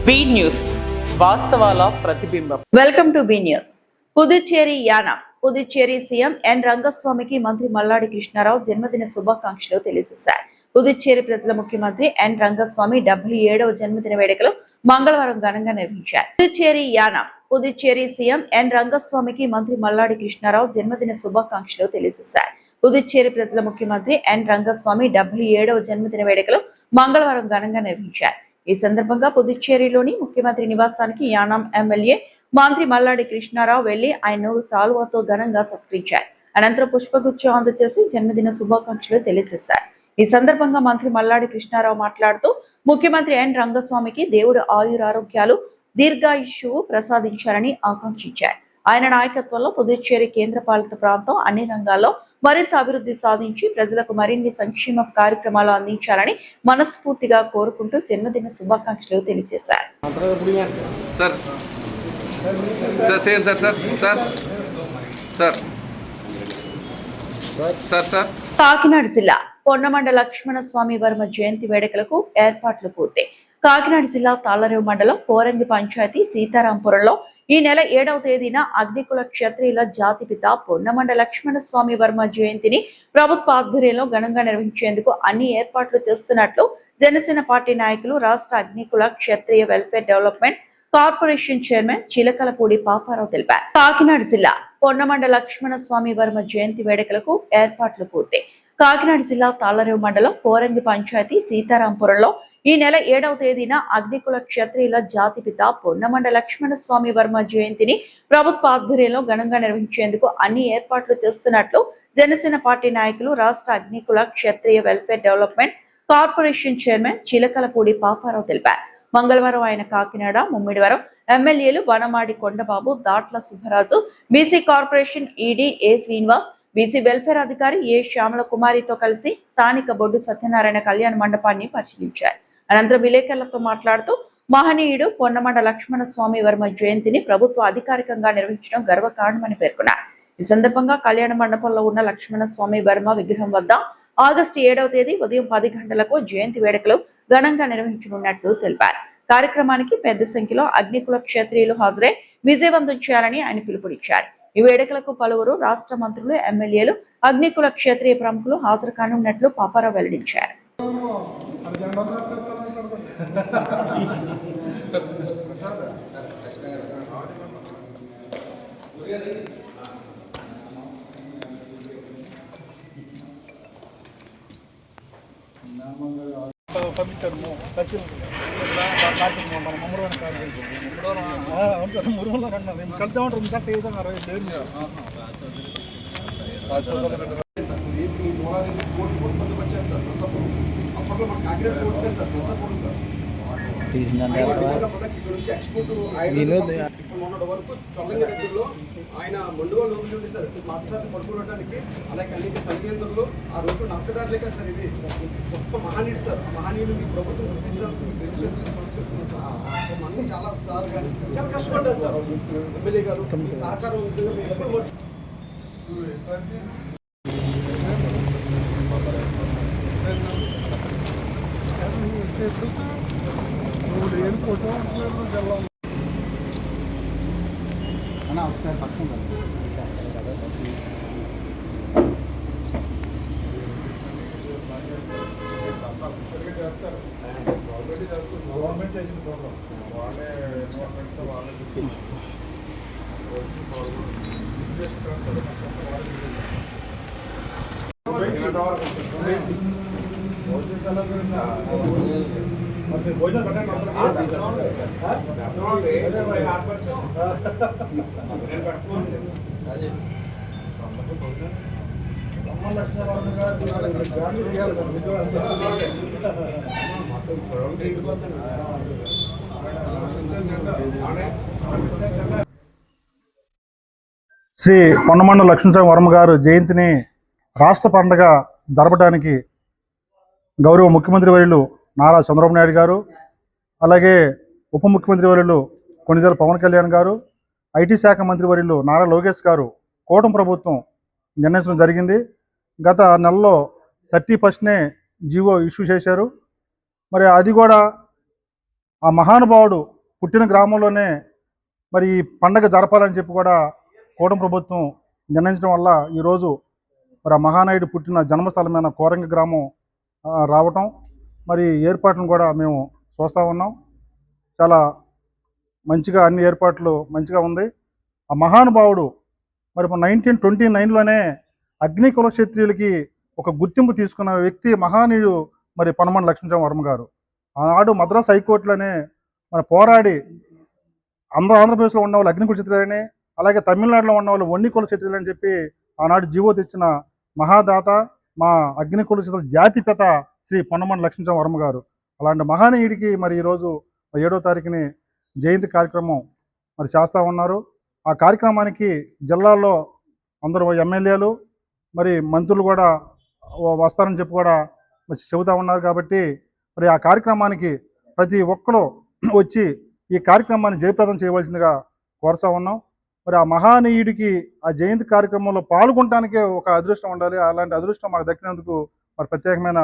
B news వాస్తవాల ప్రతిబింబం. Welcome to B news. Puducherry Yanam. Puducherry CM N రంగస్వామికి మంత్రి మల్లాడి కృష్ణారావు జన్మదిన శుభాకాంక్షలు తెలియజేశారు. పుదుచ్చేరి ప్రజల ముఖ్యమంత్రి ఎన్ రంగస్వామి 77వ జన్మదిన వేడుకలు మంగళవారం ఘనంగా నిర్వహించారు. పుదుచ్చేరి యానం. పుదుచ్చేరి సీఎం ఎన్ రంగస్వామికి మంత్రి మల్లాడి కృష్ణారావు జన్మదిన శుభాకాంక్షలు తెలియజేశారు. పుదుచ్చేరి ప్రజల ముఖ్యమంత్రి ఎన్ రంగస్వామి 77వ జన్మదిన వేడుకలు మంగళవారం ఘనంగా నిర్వహించారు. ఈ సందర్భంగా పుదుచ్చేరిలోని ముఖ్యమంత్రి నివాసానికి యానాం ఎమ్మెల్యే మంత్రి మల్లాడి కృష్ణారావు వెళ్లి ఆయన్ను సాల్వాతో ఘనంగా సత్కరించారు. అనంతరం పుష్పగుచ్చం అందజేసి జన్మదిన శుభాకాంక్షలు తెలియజేశారు. ఈ సందర్భంగా మంత్రి మల్లాడి కృష్ణారావు మాట్లాడుతూ ముఖ్యమంత్రి ఎన్ రంగస్వామికి దేవుడు ఆయురారోగ్యాలు దీర్ఘాయుష్యువు ప్రసాదించారని ఆకాంక్షించారు. ఆయన నాయకత్వంలో పుదుచ్చేరి కేంద్రపాలిత ప్రాంతం అన్ని రంగాల్లో మరింత అభివృద్ధి సాధించి ప్రజలకు మరిన్ని సంక్షేమ కార్యక్రమాలు అందించాలని మనస్ఫూర్తిగా కోరుకుంటూ జన్మదిన శుభాకాంక్షలు తెలియజేశారు. కాకినాడ జిల్లా పొన్నమండ లక్ష్మణ స్వామి వర్మ జయంతి వేడుకలకు ఏర్పాట్లు పూర్తి. కాకినాడ జిల్లా తాళ్లరేవు మండలం కోరంగి పంచాయతీ సీతారాంపురంలో ఈ నెల 7వ తేదీన అగ్నికుల క్షత్రియుల జాతిపిత పొన్నమండ లక్ష్మణ స్వామి వర్మ జయంతిని ప్రభుత్వ ఆధ్వర్యంలో ఘనంగా నిర్వహించేందుకు అన్ని ఏర్పాట్లు చేస్తున్నట్లు జనసేన పార్టీ నాయకులు, రాష్ట్ర అగ్నికుల క్షత్రియ welfare development corporation chairman Chilakalapudi Paparao తెలిపారు. కాకినాడ జిల్లా పొన్నమండ లక్ష్మణ స్వామి వర్మ జయంతి వేడుకలకు ఏర్పాట్లు పూర్తి. కాకినాడ జిల్లా తాళ్లరేవు మండలం కోరంగి పంచాయతీ సీతారాంపురంలో ఈ నెల 7వ తేదీన అగ్నికుల క్షత్రియుల జాతిపిత పొన్నమండ లక్ష్మణ స్వామి వర్మ జయంతిని ప్రభుత్వ ఆధ్వర్యంలో ఘనంగా నిర్వహించేందుకు అన్ని ఏర్పాట్లు చేస్తున్నట్లు జనసేన పార్టీ నాయకులు, రాష్ట్ర అగ్నికుల క్షత్రియ welfare development corporation chairman Chilakalapudi Paparao తెలిపారు. మంగళవారం ఆయన కాకినాడ, ముమ్మిడివరం ఎమ్మెల్యేలు Vanamadi Kondababu, Datla Subbaraju, BC corporation ED A Srinivas, BC welfare అధికారి ఏ శ్యామల కుమారితో కలిసి స్థానిక బొడ్డు సత్యనారాయణ కళ్యాణ మండపాన్ని పరిశీలించారు. అనంతరం విలేకరులతో మాట్లాడుతూ మహనీయుడు పొన్నమండ లక్ష్మణ స్వామి వర్మ జయంతిని ప్రభుత్వ అధికారికంగా నిర్వహించడం గర్వకారణమని పేర్కొన్నారు. ఈ సందర్భంగా కళ్యాణ మండపంలో ఉన్న లక్ష్మణ స్వామి వర్మ విగ్రహం వద్ద ఆగస్టు 7వ తేదీ ఉదయం 10 గంటలకు జయంతి వేడుకలు ఘనంగా నిర్వహించనున్నట్లు తెలిపారు. కార్యక్రమానికి పెద్ద సంఖ్యలో అగ్నికుల క్షత్రియులు హాజరై విజయవంతం చేయాలని ఆయన పిలుపునిచ్చారు. ఈ వేడుకలకు పలువురు రాష్ట్ర మంత్రులు, ఎమ్మెల్యేలు, అగ్నికుల క్షత్రియ ప్రముఖులు హాజరు కానున్నట్లు పాపారావు వెల్లడించారు. ఆయన మండువాళ్ళు ఉండి సార్ మాతసారి పడుకోవడానికి అలాగే అన్నిటి సంకేంద్రంలో ఆ రోజు నక్కదారులేక సార్ ఇది గొప్ప మహనీయుడు సార్. మహనీయుడు మీ ప్రభుత్వం గుర్తించడానికి సంస్కరిస్తున్నాం సార్. అన్ని చాలా సార్ కానీ చాలా కష్టపడ్డారు సార్. ఎమ్మెల్యే గారు మీ సహకారం ఎప్పుడు గవర్నమెంట్ చేసిన ప్రోగ్రామ్ వాళ్ళే భోజనం శ్రీ పొన్నమండ లక్ష్మణస్వామి వర్మ గారు జయంతిని రాష్ట్ర పండుగ జరపడానికి గౌరవ ముఖ్యమంత్రి వర్యులు నారా చంద్రబాబు నాయుడు గారు, అలాగే ఉప ముఖ్యమంత్రి వర్యులు కొణిదెల పవన్ కళ్యాణ్ గారు, ఐటీ శాఖ మంత్రి వర్యులు నారా లోకేష్ గారు కూటమి ప్రభుత్వం నిర్ణయించడం జరిగింది. గత నెలలో 31నే జీవో ఇష్యూ చేశారు. మరి అది కూడా ఆ మహానుభావుడు పుట్టిన గ్రామంలోనే మరి ఈ పండగ జరపాలని చెప్పి కూడా కూటమి ప్రభుత్వం నిర్ణయించడం వల్ల ఈరోజు మరి ఆ మహానాయుడు పుట్టిన జన్మస్థలమైన కోరంగి గ్రామం రావటం, మరి ఏర్పాట్లను కూడా మేము చూస్తూ ఉన్నాం. చాలా మంచిగా అన్ని ఏర్పాట్లు మంచిగా ఉంది. ఆ మహానుభావుడు మరి 1929లోనే అగ్ని కుల క్షత్రియులకి ఒక గుర్తింపు తీసుకున్న వ్యక్తి మహానీయుడు మరి పొన్నమండల లక్ష్మీనరసింహ వర్మ గారు. ఆనాడు మద్రాస్ హైకోర్టులోనే మరి పోరాడి ఆంధ్రప్రదేశ్లో ఉన్న వాళ్ళు అగ్ని కుల క్షత్రియులని, అలాగే తమిళనాడులో ఉన్న వాళ్ళు వన్ని కుల క్షత్రియులు అని చెప్పి ఆనాడు జీవో తెచ్చిన మహాదాత, మా అగ్ని కుల క్షత్రుల జాతిపిత శ్రీ పొన్నమండల లక్ష్మీనరసింహ వర్మ గారు. అలాంటి మహానీయుడికి మరి ఈరోజు 7వ తారీఖుని జయంతి కార్యక్రమం మరి చేస్తూ ఉన్నారు. ఆ కార్యక్రమానికి జిల్లాలో అందరూ ఎమ్మెల్యేలు మరి మంత్రులు కూడా వస్తారని చెప్పి కూడా మరి చెబుతూ ఉన్నారు. కాబట్టి మరి ఆ కార్యక్రమానికి ప్రతి ఒక్కరూ వచ్చి ఈ కార్యక్రమాన్ని జయప్రదం చేయవలసిందిగా కోరుతూ ఉన్నాం. మరి ఆ మహానీయుడికి ఆ జయంతి కార్యక్రమంలో పాల్గొనడానికే ఒక అదృష్టం ఉండాలి. అలాంటి అదృష్టం మాకు దక్కినందుకు మరి ప్రత్యేకమైన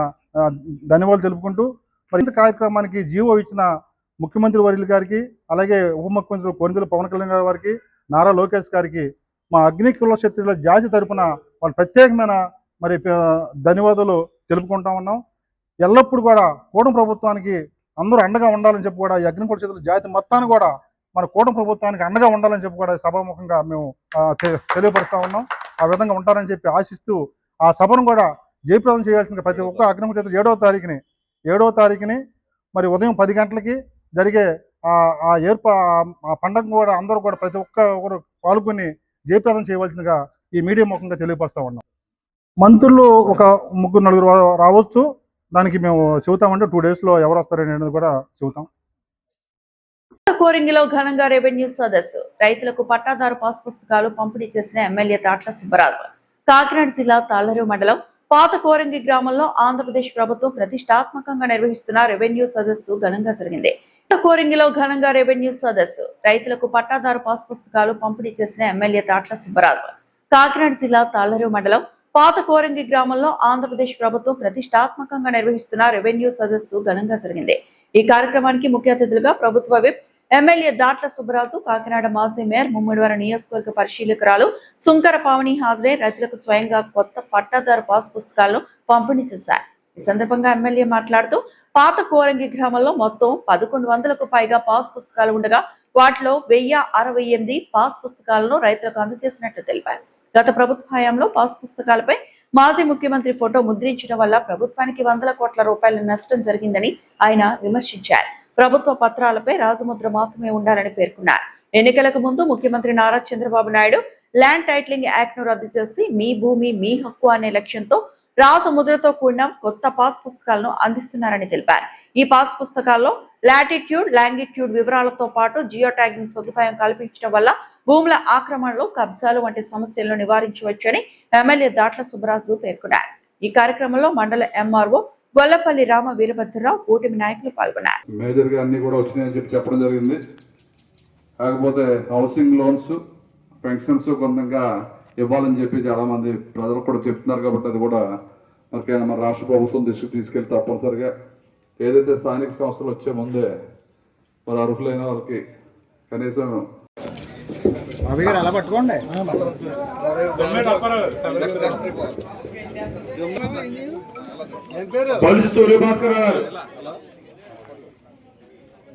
ధన్యవాదాలు తెలుపుకుంటూ, మరి ఇంత కార్యక్రమానికి జీవో ఇచ్చిన ముఖ్యమంత్రి వర్యుల గారికి, అలాగే ఉప ముఖ్యమంత్రి కొనిదెల పవన్ కళ్యాణ్ గారి వారికి, నారా లోకేష్ గారికి మా అగ్ని కుల క్షత్రియుల జాతి తరపున వాళ్ళు ప్రత్యేకమైన మరి ధన్యవాదాలు తెలుపుకుంటా ఉన్నాం. ఎల్లప్పుడూ కూడా కూటమి ప్రభుత్వానికి అందరూ అండగా ఉండాలని చెప్పి కూడా ఈ అగ్ని కుల క్షత్రియుల జాతి మొత్తాన్ని కూడా మన కూటమి ప్రభుత్వానికి అండగా ఉండాలని చెప్పి కూడా సభాముఖంగా మేము తెలియపరుస్తూ ఉన్నాం. ఆ విధంగా ఉంటారని చెప్పి ఆశిస్తూ ఆ సభను కూడా జయప్రదం చేయాల్సిన ప్రతి ఒక్క అగ్ని కుల క్షత్రియులు 7వ తారీఖుని మరి ఉదయం 10 గంటలకి జరిగే ఆ పండుగ కూడా అందరూ కూడా ప్రతి ఒక్కరు పాల్గొని జయప్రదం చేయవలసిందిగా ఈ మీడియా ముఖంగా తెలియపరుస్తూ ఉన్నాం. మంత్రులు ఒక 3-4 రావచ్చు. దానికి మేము చెబుతామంటే 2 డేస్లో ఎవరు వస్తారనేది కూడా చెబుతాం. కోరింగిలో ఘనంగా రెవెన్యూ సదస్సు. రైతులకు పట్టాదారు పాస్ పుస్తకాలు పంపిణీ చేసిన ఎమ్మెల్యే దాట్ల సుబ్బరాజు. కాకినాడ జిల్లా తాళ్లరేవు మండలం పాత కోరంగి గ్రామంలో ఆంధ్రప్రదేశ్ ప్రభుత్వం ప్రతిష్టాత్మకంగా నిర్వహిస్తున్న రెవెన్యూ సదస్సు ఘనంగా జరిగింది. కోరింగిలో ఘనంగా రెవెన్యూ సదస్సు. రైతులకు పట్టాదారు పాస్ పుస్తకాలు పంపిణీ చేసిన ఎమ్మెల్యే దాట్ల సుబ్బరాజు. కాకినాడ జిల్లా తాళ్లరేవు మండలం పాత కోరంగి గ్రామంలో ఆంధ్రప్రదేశ్ ప్రభుత్వం ప్రతిష్టాత్మకంగా నిర్వహిస్తున్న రెవెన్యూ సదస్సు ఘనంగా జరిగింది. ఈ కార్యక్రమానికి ముఖ్య అతిథులుగా ప్రభుత్వ విప్ ఎమ్మెల్యే దాట్ల సుబ్బరాజు, కాకినాడ మాజీ మేయర్, ముమ్మిడివరం నియోజకవర్గ పరిశీలకురాలు సుంకర పావని హాజరై రైతులకు స్వయంగా కొత్త పట్టాదారు పాస్ పుస్తకాలను పంపిణీ చేశారు. ఈ సందర్భంగా ఎమ్మెల్యే మాట్లాడుతూ పాత కోరంగి గ్రామంలో మొత్తం 1100కు పైగా పాస్ పుస్తకాలు ఉండగా వాటిలో 1068 పాస్ పుస్తకాలను రైతులకు అందజేసినట్లు తెలిపారు. గత ప్రభుత్వ హయాంలో పాస్ పుస్తకాలపై మాజీ ముఖ్యమంత్రి ఫోటో ముద్రించడం వల్ల ప్రభుత్వానికి 100 కోట్ల రూపాయల నష్టం జరిగిందని ఆయన విమర్శించారు. ప్రభుత్వ పత్రాలపై రాజముద్ర మాత్రమే ఉండాలని పేర్కొన్నారు. ఎన్నికలకు ముందు ముఖ్యమంత్రి Nara Chandrababu Naidu land titling act ను రద్దు చేసి మీ భూమి మీ హక్కు అనే లక్ష్యంతో రాజముద్రతో కూడిన కొత్త పాస్ పుస్తకాలను అందిస్తున్నారని తెలిపారు. ఈ పాస్ పుస్తకాల్లో లాటిట్యూడ్, లాంగిట్యూడ్ వివరాలతో పాటు జియో ట్యాగింగ్ సదుపాయం కల్పించడం వల్ల భూముల ఆక్రమణలు, కబ్జాలు వంటి సమస్యలను నివారించవచ్చని ఎమ్మెల్యే దాట్ల సుబ్బరాజు పేర్కొన్నారు. ఈ కార్యక్రమంలో మండల ఎంఆర్ఓ గొల్లపల్లి రామ వీరభద్రరావు, కూటమి నాయకులు పాల్గొన్నారు. మేజర్ గా అన్ని కూడా వచ్చినాయని చెప్పి చెప్పడం జరిగింది. కాకపోతే హౌసింగ్ లోన్స్, పెన్షన్స్ కొంతగా ఇవ్వాలని చెప్పి చాలా మంది ప్రజలు కూడా చెప్తున్నారు. కాబట్టి అది కూడా మన రాష్ట్ర ప్రభుత్వం దృష్టికి తీసుకెళ్తే తప్పనిసరిగా ఏదైతే స్థానిక సంస్థలు వచ్చే ముందే మరి అర్హులైన వారికి కనీసం అలా పట్టుకోండి. బలుసు సూర్యభాస్కర్ గారు,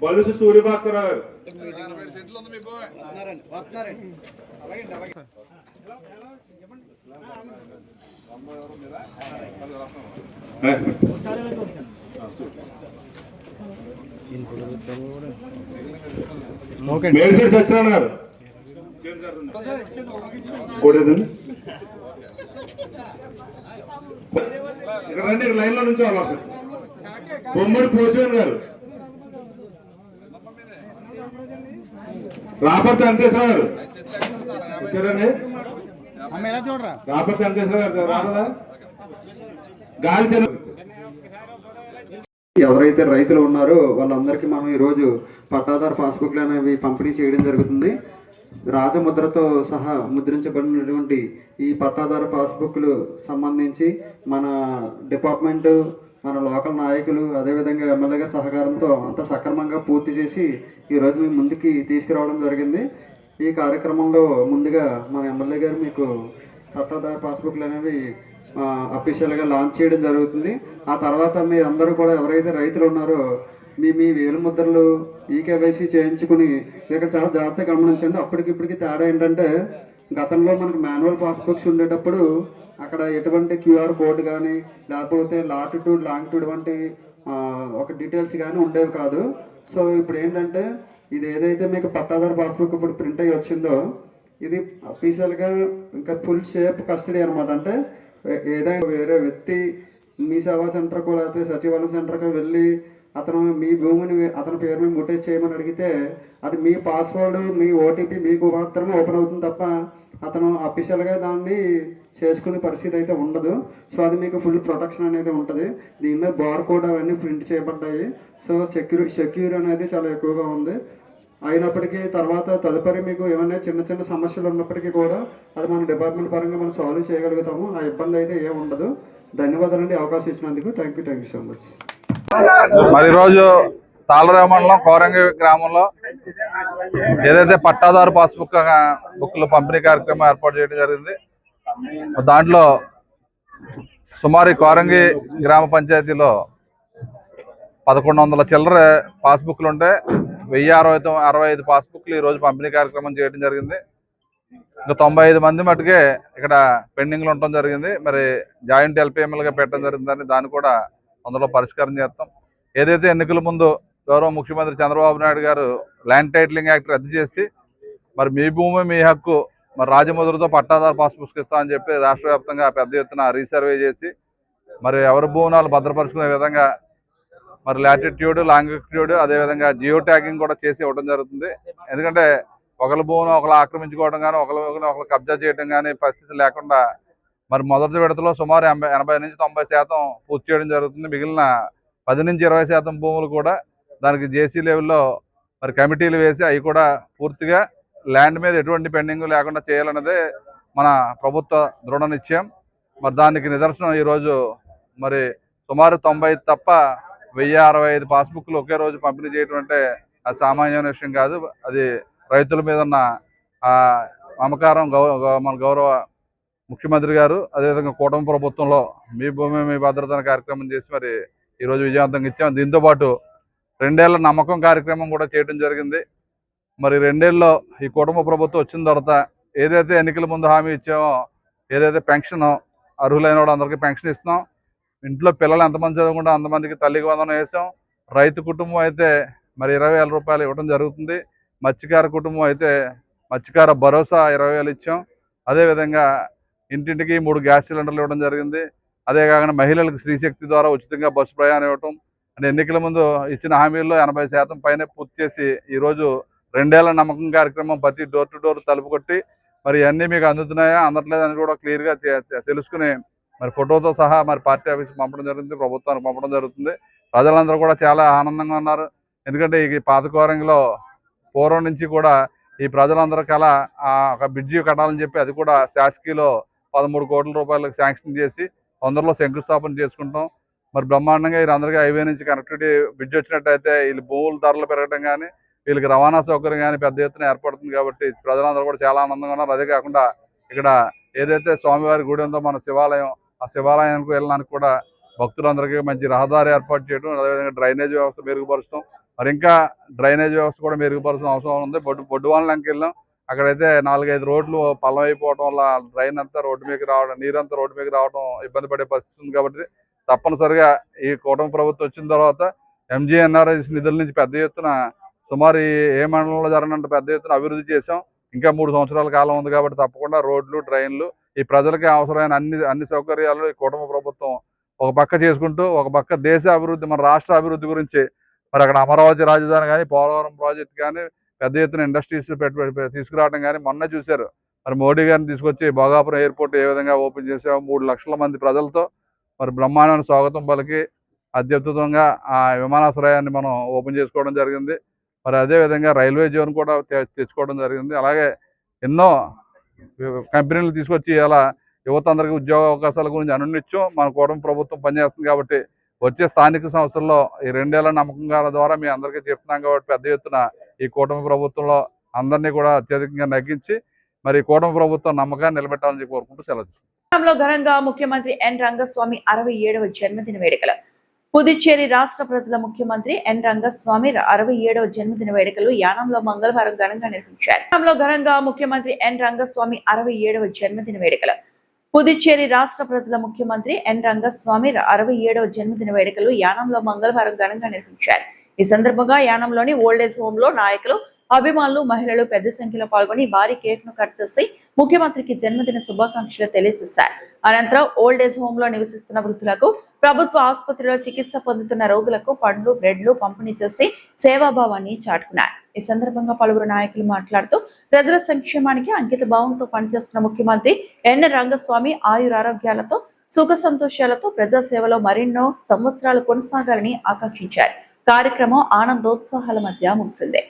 బలుసు సూర్యభాస్కర్ గారు మేల్సేటి సత్యనారాయణ గారు ఇక్కడ రండి, లైన్ లో నుంచి బొమ్మడి పోషవన్ గారు, రాపర్తి వెంకటేశ్వర గారు వచ్చారండి, రాపర్తి వెంకటేశ్వర గారు రాదా, గాలి ఎవరైతే రైతులు ఉన్నారో వాళ్ళందరికీ మనం ఈరోజు పట్టాదారు పాస్బుక్లు అనేవి పంపిణీ చేయడం జరుగుతుంది. రాజముద్రతో సహా ముద్రించబడినటువంటి ఈ పట్టాదారు పాస్బుక్లు సంబంధించి మన డిపార్ట్మెంటు మన లోకల్ నాయకులు అదేవిధంగా ఎమ్మెల్యే గారి సహకారంతో అంతా సక్రమంగా పూర్తి చేసి ఈరోజు మేము ముందుకి తీసుకురావడం జరిగింది. ఈ కార్యక్రమంలో ముందుగా మన ఎమ్మెల్యే గారు మీకు పట్టాదారు పాస్బుక్లు అనేవి అఫీషియల్గా లాంచ్ చేయడం జరుగుతుంది. ఆ తర్వాత మీ అందరూ కూడా ఎవరైతే రైతులు ఉన్నారో మీ వేలు ముద్రలు ఈకేవైసీ చేయించుకుని ఇక్కడ చాలా జాగ్రత్తగా గమనించండి. అప్పటికిప్పటికి తేడా ఏంటంటే గతంలో మనకు మాన్యువల్ పాస్బుక్స్ ఉండేటప్పుడు అక్కడ ఎటువంటి క్యూఆర్ కోడ్ కానీ లేకపోతే లాటిట్యూడ్ లాంగిట్యూడ్ వంటి ఒక డీటెయిల్స్ కానీ ఉండేవి కాదు. సో ఇప్పుడు ఏంటంటే ఇది ఏదైతే మీకు పట్టాదారు పాస్బుక్ ఇప్పుడు ప్రింట్ అయ్యి వచ్చిందో ఇది అఫీషియల్గా ఇంకా ఫుల్ షేప్ కస్టడీ అనమాట. అంటే ఏదైనా వేరే వ్యక్తి మీ సేవా సెంటర్కో లేకపోతే సచివాలయం సెంటర్కో వెళ్ళి అతను మీ భూమిని అతని పేరు మీద ముట్టేసి చేయమని అడిగితే అది మీ పాస్వర్డ్ మీ ఓటీపీ మీకు మాత్రమే ఓపెన్ అవుతుంది తప్ప అతను అఫీషియల్గా దాన్ని చేసుకునే పరిస్థితి అయితే ఉండదు. సో అది మీకు ఫుల్ ప్రొటెక్షన్ అనేది ఉంటుంది. దీని మీద బార్ కోడ్ అవన్నీ ప్రింట్ చేయబడ్డాయి. సో సెక్యూర్ అనేది చాలా ఎక్కువగా ఉంది. అయినప్పటికీ తర్వాత తదుపరి మీకు ఏమైనా చిన్న చిన్న సమస్యలు ఉన్నప్పటికీ కూడా అది మన డిపార్ట్మెంట్ పరంగా మనం సాల్వ్ చేయగలుగుతాము. ఆ ఇబ్బంది అయితే ఏం ఉండదు. ధన్యవాదాలండి అవకాశం ఇచ్చినందుకు. Thank you so much. మరి ఈరోజు తాళరేవు మండలం కోరంగి గ్రామంలో ఏదైతే పట్టాదారు బుక్ల పంపిణీ కార్యక్రమం ఏర్పాటు చేయడం జరిగింది. దాంట్లో సుమారు కోరంగి గ్రామ పంచాయతీలో 1100 చిల్లర పాస్బుక్లు ఉంటే 1065 పాస్బుక్లు ఈరోజు పంపిణీ కార్యక్రమం చేయడం జరిగింది. ఇంకా 95 మంది మటుకే ఇక్కడ పెండింగ్లు ఉండటం జరిగింది. మరి జాయింట్ ఎల్పిఎంఎల్గా పెట్టడం జరిగిందని దాన్ని కూడా అందులో పరిష్కారం చేస్తాం. ఏదైతే ఎన్నికల ముందు గౌరవ ముఖ్యమంత్రి చంద్రబాబు నాయుడు గారు ల్యాండ్ టైటిలింగ్ యాక్ట్ రద్దు చేసి మరి మీ భూమి మీ హక్కు మరి రాజముద్రతో పట్టాదారు పాస్బుక్స్ ఇస్తామని చెప్పి రాష్ట్ర వ్యాప్తంగా పెద్ద ఎత్తున రీసర్వే చేసి మరి ఎవరి భూములు భద్రపరుచుకునే విధంగా మరి లాటిట్యూడ్ లాంగిట్యూడ్ అదేవిధంగా జియో ట్యాగింగ్ కూడా చేసి ఇవ్వడం జరుగుతుంది. ఎందుకంటే ఒకరి భూమిని ఒకరు ఆక్రమించుకోవడం కానీ ఒకరు కబ్జా చేయడం కానీ పరిస్థితి లేకుండా మరి మొదటి విడతలో సుమారు 80 నుంచి 90% పూర్తి చేయడం జరుగుతుంది. మిగిలిన 10 నుంచి 20% భూములు కూడా దానికి జేసీ లెవెల్లో మరి కమిటీలు వేసి అవి కూడా పూర్తిగా ల్యాండ్ మీద ఎటువంటి పెండింగ్ లేకుండా చేయాలన్నదే మన ప్రభుత్వ దృఢ నిశ్చయం. మరి దానికి నిదర్శనం ఈరోజు మరి సుమారు 90 తప్ప 1065 పాస్బుక్లు ఒకే రోజు పంపిణీ చేయడం అంటే అది సామాన్యమైన విషయం కాదు. అది రైతుల మీద ఉన్న మమకారం మన గౌరవ ముఖ్యమంత్రి గారు అదేవిధంగా కూటమి ప్రభుత్వంలో మీ భూమి మీ భద్రత కార్యక్రమం చేసి మరి ఈరోజు విజయవంతంగా ఇచ్చాం. దీంతోపాటు 2 ఏళ్ల నమ్మకం కార్యక్రమం కూడా చేయడం జరిగింది. మరి 2 ఏళ్ళలో ఈ కుటుంబ ప్రభుత్వం వచ్చిన తర్వాత ఏదైతే ఎన్నికల ముందు హామీ ఇచ్చామో ఏదైతే పెన్షన్ అర్హులైన వాడు అందరికీ పెన్షన్ ఇస్తున్నాం. ఇంట్లో పిల్లలు ఎంతమంది చదువుకుంటే అంతమందికి తల్లికి వందనం వేసాం. రైతు కుటుంబం అయితే మరి 20,000 రూపాయలు ఇవ్వడం జరుగుతుంది. మత్స్యకార కుటుంబం అయితే మత్స్యకార భరోసా 20,000 ఇచ్చాం. అదేవిధంగా ఇంటింటికి 3 గ్యాస్ సిలిండర్లు ఇవ్వడం జరిగింది. అదే కాకుండా మహిళలకు స్త్రీశక్తి ద్వారా ఉచితంగా బస్సు ప్రయాణం ఇవ్వటం అంటే ఎన్నికల ముందు ఇచ్చిన హామీల్లో 80% పైన పూర్తి చేసి ఈరోజు 2 ఏళ్ల నమ్మకం కార్యక్రమం ప్రతి డోర్ టు డోర్ తలుపు కొట్టి మరి అన్నీ మీకు అందుతున్నాయా అందట్లేదని కూడా క్లియర్గా తెలుసుకుని మరి ఫోటోతో సహా మరి పార్టీ ఆఫీస్కి పంపడం జరుగుతుంది, ప్రభుత్వానికి పంపడం జరుగుతుంది. ప్రజలందరూ కూడా చాలా ఆనందంగా ఉన్నారు. ఎందుకంటే ఈ పాత కోరంగిలో పూర్వం నుంచి కూడా ఈ ప్రజలందరూ కల ఒక బ్రిడ్జి కట్టాలని చెప్పి అది కూడా శాసకీలో 13 కోట్ల రూపాయలకు శాంక్షన్ చేసి తొందరలో శంకుస్థాపన చేసుకుంటాం. మరి బ్రహ్మాండంగా వీళ్ళందరికీ హైవే నుంచి కనెక్టివిటీ బ్రిడ్జ్ వచ్చినట్టయితే వీళ్ళు భూముల ధరలు పెరగడం కానీ వీళ్ళకి రవాణా సౌకర్యం కానీ పెద్ద ఎత్తున ఏర్పడుతుంది. కాబట్టి ప్రజలందరూ కూడా చాలా ఆనందంగా ఉన్నారు. అదే కాకుండా ఇక్కడ ఏదైతే స్వామివారి గుడి ఉందో మన శివాలయం, ఆ శివాలయానికి వెళ్ళడానికి కూడా భక్తులందరికీ మంచి రహదారి ఏర్పాటు చేయడం, అదేవిధంగా డ్రైనేజ్ వ్యవస్థ మెరుగుపరుస్తాం. మరి ఇంకా డ్రైనేజ్ వ్యవస్థ కూడా మెరుగుపరచాల్సిన అవసరం ఉంది. బొడ్డువాళ్ళకి వెళ్ళాం, అక్కడైతే 4-5 రోడ్లు పల్లం అయిపోవడం వల్ల డ్రైన్ అంతా రోడ్డు మీదకి రావడం, నీరంతా రోడ్డు మీదకి రావడం ఇబ్బంది పడే పరిస్థితి ఉంది. కాబట్టి తప్పనిసరిగా ఈ కూటమి ప్రభుత్వం వచ్చిన తర్వాత ఎంజీఎన్ఆర్ఎస్ నిధుల నుంచి పెద్ద ఎత్తున సుమారు ఏ మండలంలో జరగనంత పెద్ద ఎత్తున అభివృద్ధి చేసాం. ఇంకా 3 సంవత్సరాల కాలం ఉంది కాబట్టి తప్పకుండా రోడ్లు, డ్రైన్లు ఈ ప్రజలకి అవసరమైన అన్ని సౌకర్యాలు ఈ కూటమి ప్రభుత్వం ఒక పక్క చేసుకుంటూ ఒక పక్క దేశ అభివృద్ధి మన రాష్ట్ర అభివృద్ధి గురించి మరి అక్కడ అమరావతి రాజధాని కానీ పోలవరం ప్రాజెక్ట్ కానీ పెద్ద ఎత్తున ఇండస్ట్రీస్ తీసుకురావడం కానీ మొన్న చూశారు. మరి మోడీ గారిని తీసుకొచ్చి భోగాపురం ఎయిర్పోర్ట్ ఏ విధంగా ఓపెన్ చేసాము, 3 లక్షల మంది ప్రజలతో మరి బ్రహ్మాండమైన స్వాగతం పలికి అత్యద్భుతంగా ఆ విమానాశ్రయాన్ని మనం ఓపెన్ చేసుకోవడం జరిగింది. మరి అదేవిధంగా రైల్వే జోన్ కూడా తెచ్చుకోవడం జరిగింది. అలాగే ఎన్నో కంపెనీలు తీసుకొచ్చి ఇలా యువత అందరికీ ఉద్యోగ అవకాశాల గురించి అనునిత్యం మన కూటమి ప్రభుత్వం పనిచేస్తుంది. కాబట్టి వచ్చే స్థానిక సంస్థల్లో ఈ 2 ఏళ్ల నమ్మకం గారి ద్వారా మీ అందరికీ చెప్తున్నాం కాబట్టి పెద్ద ఎత్తున ఈ కూటమి ప్రభుత్వంలో అందరినీ కూడా అత్యధికంగా నగ్గించి మరి కూటమి ప్రభుత్వం నమ్మకాన్ని నిలబెట్టాలని కోరుకుంటూ సెలవు. ఘనంగా ముఖ్యమంత్రి ఎన్ రంగస్వామి 67వ జన్మదిన వేడుకలు. పుదుచ్చేరి రాష్ట్ర ప్రజల ముఖ్యమంత్రి ఎన్ రంగస్వామి 67వ జన్మదిన వేడుకలు యానంలో మంగళవారం ఘనంగా నిర్వహించారు. ఘనంగా ముఖ్యమంత్రి ఎన్ రంగస్వామి 67వ జన్మదిన వేడుకలు. పుదుచ్చేరి రాష్ట్ర ప్రజల ముఖ్యమంత్రి ఎన్ రంగస్వామి 67వ జన్మదిన వేడుకలు యానంలో మంగళవారం ఘనంగా నిర్వహించారు. ఈ సందర్భంగా యానంలోని ఓల్డేజ్ హోమ్ లో నాయకులు, అభిమానులు, మహిళలు పెద్ద సంఖ్యలో పాల్గొని భారీ కేక్ ను కట్ చేసి ముఖ్యమంత్రికి జన్మదిన శుభాకాంక్షలు తెలియజేశారు. అనంతరం ఓల్డేజ్ హోమ్ లో నివసిస్తున్న వృద్ధులకు, ప్రభుత్వ ఆసుపత్రిలో చికిత్స పొందుతున్న రోగులకు పండ్లు, బ్రెడ్లు పంపిణీ చేసి సేవాభావాన్ని చాటుకున్నారు. ఈ సందర్భంగా పలువురు నాయకులు మాట్లాడుతూ ప్రజల సంక్షేమానికి అంకిత భావంతో పనిచేస్తున్న ముఖ్యమంత్రి ఎన్ రంగస్వామి ఆయురారోగ్యాలతో, సుఖ సంతోషాలతో ప్రజా సేవలో మరెన్నో సంవత్సరాలు కొనసాగాలని ఆకాంక్షించారు. కార్యక్రమం ఆనందోత్సాహాల మధ్య ముగిసింది.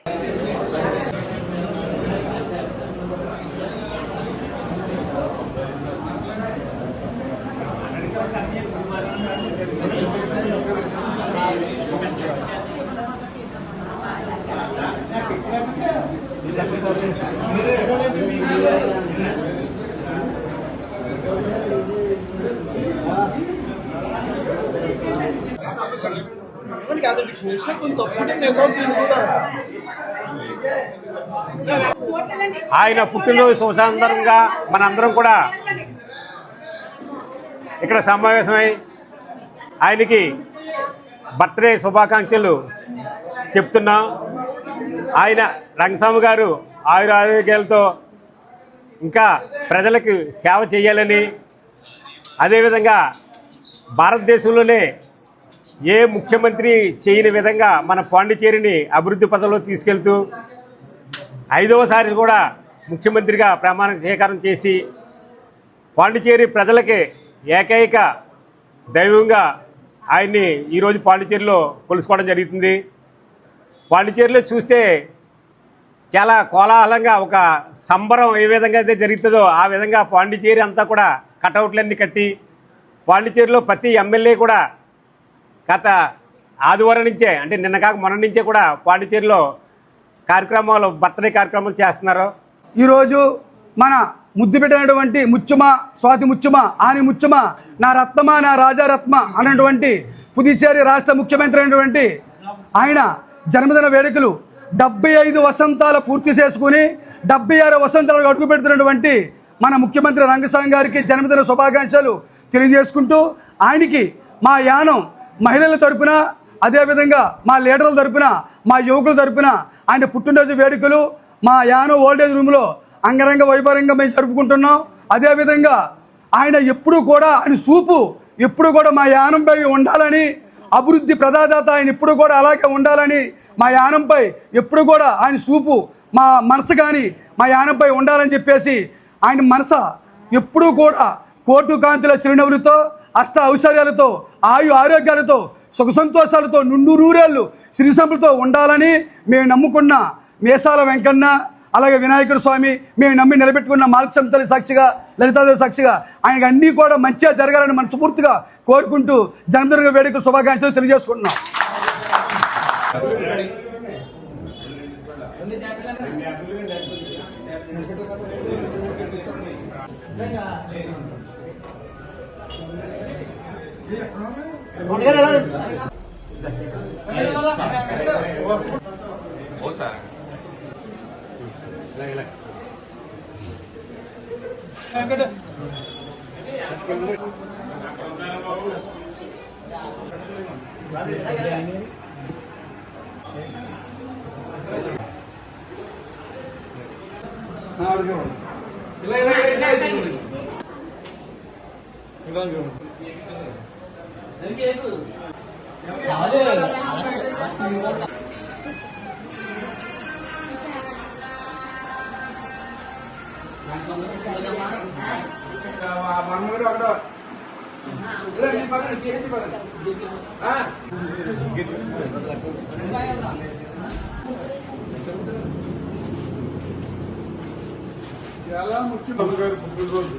ఆయన పుట్టినరోజు సందర్భంగా మనందరం కూడా ఇక్కడ సమావేశమై ఆయనకి బర్త్డే శుభాకాంక్షలు చెప్తున్నాం. ఆయన రంగస్వామి గారు ఆయురారోగ్యాలతో ఇంకా ప్రజలకు సేవ చేయాలని, అదేవిధంగా భారతదేశంలోనే ఏ ముఖ్యమంత్రి చేయని విధంగా మన పాండిచేరిని అభివృద్ధి పథంలో తీసుకెళ్తూ 5వసారి కూడా ముఖ్యమంత్రిగా ప్రమాణ స్వీకారం చేసి పాండిచేరి ప్రజలకి ఏకైక దైవంగా ఆయన్ని ఈరోజు పాండిచేరిలో కొలుసుకోవడం జరుగుతుంది. పాండిచేరిలో చూస్తే చాలా కోలాహలంగా ఒక సంబరం ఏ విధంగా అయితే జరుగుతుందో ఆ విధంగా పాండిచేరి అంతా కూడా కటౌట్లన్నీ కట్టి, పాండిచేరిలో ప్రతి ఎమ్మెల్యే కూడా గత ఆదివారం నుంచే, అంటే నిన్న కాక మొన్న నుంచే కూడా పాండిచేరిలో కార్యక్రమాలు, బర్త్డే కార్యక్రమాలు చేస్తున్నారు. ఈరోజు మన ముద్దు పెట్టినటువంటి ముచ్చుమ, స్వాతి ముచ్చుమ, ఆని ముచ్చుమ, నా రత్నమా, నా రాజారత్మ అన్నటువంటి పుదుచ్చేరి రాష్ట్ర ముఖ్యమంత్రి అయినటువంటి ఆయన జన్మదిన వేడుకలు 75 వసంతాల పూర్తి చేసుకుని 76 వసంతాలకు అడుగు పెడుతున్నటువంటి మన ముఖ్యమంత్రి రంగస్వామి గారికి జన్మదిన శుభాకాంక్షలు తెలియజేసుకుంటూ, ఆయనకి మా యానం మహిళల తరపున, అదేవిధంగా మా లీడర్ల తరపున, మా యువకుల తరపున ఆయన పుట్టినరోజు వేడుకలు మా యానం ఓల్డేజ్ రూమ్లో అంగరంగ వైభవంగా మేము జరుపుకుంటున్నాం. అదేవిధంగా ఆయన ఎప్పుడు కూడా, ఆయన చూపు ఎప్పుడు కూడా మా యానంపై ఉండాలని, అభివృద్ధి ప్రదాత ఆయన ఎప్పుడు కూడా అలాగే ఉండాలని, మా యానంపై ఎప్పుడు కూడా ఆయన చూపు, మా మనసు కానీ మా యానంపై ఉండాలని చెప్పేసి ఆయన మనసు ఎప్పుడూ కూడా కోటు కాంతుల చిరునవ్వులతో, అష్ట ఔషధాలతో, ఆరోగ్యాలతో, సుఖ సంతోషాలతో, నూరేళ్ళు సిరి సంపదతో ఉండాలని మేము నమ్ముకున్న మేసాల వెంకన్న, అలాగే వినాయకుడు స్వామి, మేము నమ్మి నిలబెట్టుకున్న మాల్క్సం తల్లి సాక్షిగా, లలితాదేవి సాక్షిగా ఆయనకు అన్నీ కూడా మంచిగా జరగాలని మనస్ఫూర్తిగా కోరుకుంటూ జన్మదిన వేడుకల శుభాకాంక్షలు తెలియజేసుకుంటున్నాం. చాలా ముఖ్యం గారు పుట్టినరోజు.